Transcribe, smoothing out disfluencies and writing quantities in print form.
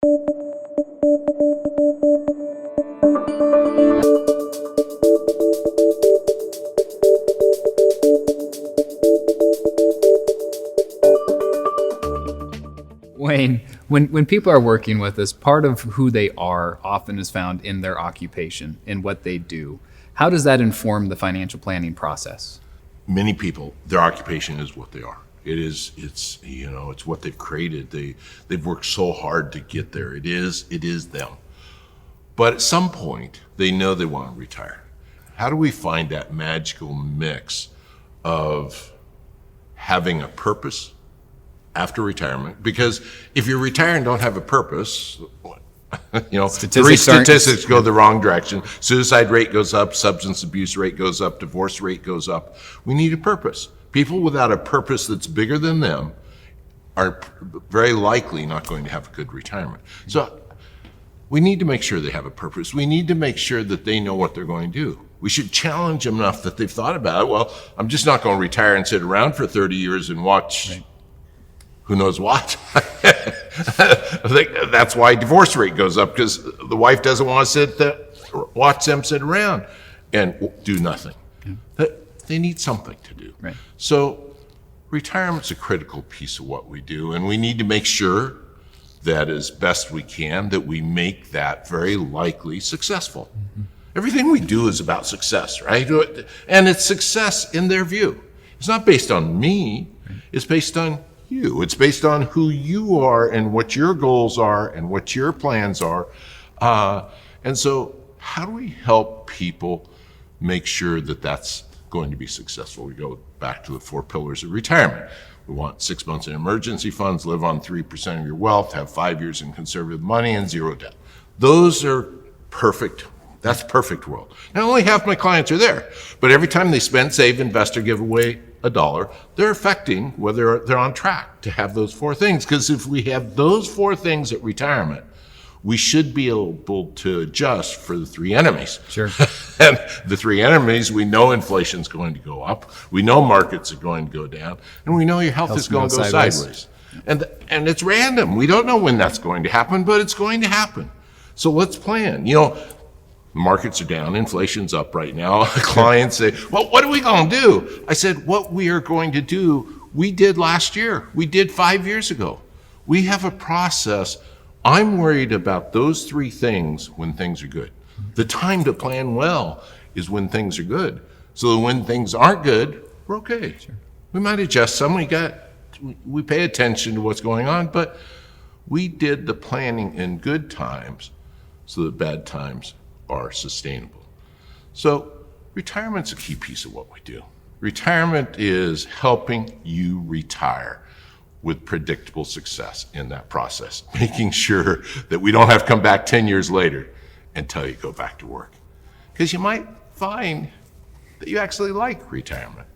Wayne, when people are working with us, part of who they are often is found in their occupation, in what they do. How does that inform the financial planning process? Many people, their occupation is what they are. It's what they've created. They've worked so hard to get there. It is them. But at some point, they know they want to retire. How do we find that magical mix of having a purpose after retirement? Because if you retire and don't have a statistics go the wrong direction. Suicide rate goes up, substance abuse rate goes up, divorce rate goes up. We need a purpose. People without a purpose that's bigger than them are very likely not going to have a good retirement. So we need to make sure they have a purpose. We need to make sure that they know what they're going to do. We should challenge them enough that they've thought about it. Well, I'm just not going to retire and sit around for 30 years and watch who knows what. I think that's why divorce rate goes up, because the wife doesn't want to watch them sit around and do nothing. They need something to do. Right. So retirement's a critical piece of what we do, and we need to make sure that as best we can, that we make that very likely successful. Mm-hmm. Everything we do is about success, right? And it's success in their view. It's not based on me, it's based on you. It's based on who you are and what your goals are and what your plans are. And so how do we help people make sure that that's going to be successful? We go back to the 4 pillars of retirement. We want 6 months in emergency funds, live on 3% of your wealth, have 5 years in conservative money, and 0 debt. Those are perfect. That's perfect world. Now, only half my clients are there, but every time they spend, save, invest, or give away $1, they're affecting whether they're on track to have those 4 things. Because if we have those 4 things at retirement, we should be able to adjust for the 3 enemies. Sure. And the 3 enemies, we know inflation's going to go up, we know markets are going to go down, and we know your health is going to go sideways. And it's random. We don't know when that's going to happen, but it's going to happen. So let's plan. Markets are down, inflation's up right now. Clients say, well, what are we going to do? I said, what we are going to do, we did last year. We did 5 years ago. We have a process. I'm worried about those 3 things when things are good. The time to plan well is when things are good. So when things aren't good, we're okay. Sure. We might adjust some. We pay attention to what's going on, but we did the planning in good times so that bad times are sustainable. So retirement's a key piece of what we do. Retirement is helping you retire with predictable success in that process, making sure that we don't have to come back 10 years later and tell you go back to work. Because you might find that you actually like retirement.